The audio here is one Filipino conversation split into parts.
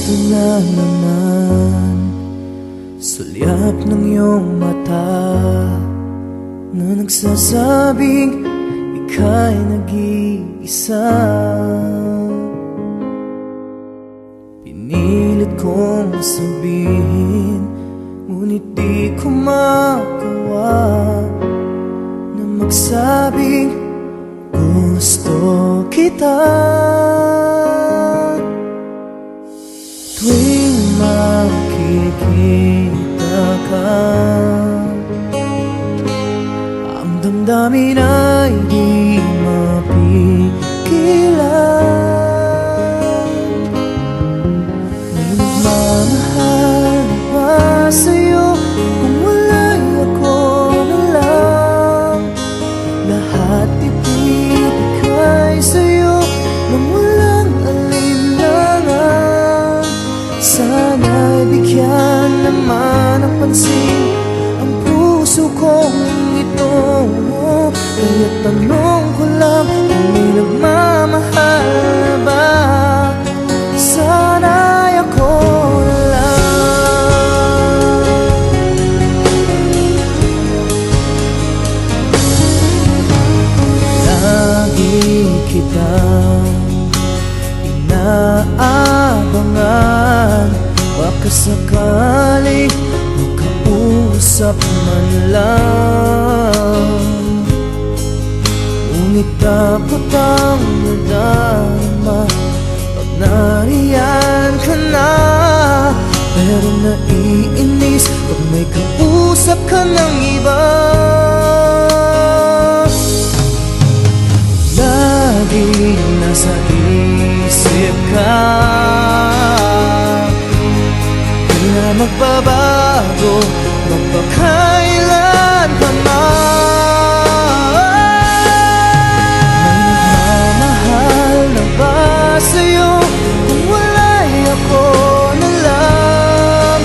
Ito na naman, sulyap ng iyong mata na nagsasabing ika'y nag-iisa. Pinilit kong sabihin, ngunit di ko magawa na magsabing gusto kita. Tuwing makikita ka, ang damdamin ay di mapigilan. May nagmamahal na ba sa'yo kung wala'y ako na lang? Lahat ibibigay sa'yo nang walang alinlangan. Sana'y bigyan naman ng pansin ang puso kong ito. Kaya tanong ko lang kung may nagmamahal na ba? Sana'y ako na lang. Lagi kitang inaabangan, baka sakaling makausap man lang. Ngunit takot ang nadama pag nariyan ka na. Pero naiinis pag may kausap ka ng iba. Lagi nasa isip ka, di na magbabago magpakailan pa man. May nagmamahal na ba sa'yo kung wala'y ako na lang?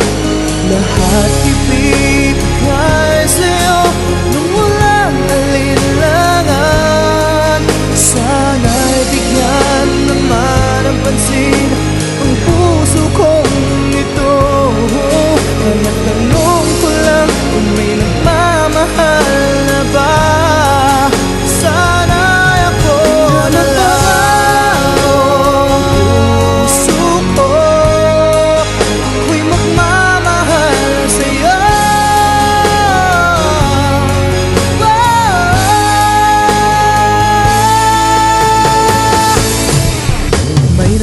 Lahat ibibigay sa'yo nung walang alinlangan. Sana'y bigyan naman ng pansin ang puso kong ito. Kaya tanong ko lang kung may nagmamahal na ba? Sana'y ako na lang. Puso ko, ako'y magmamahal sa'yo. May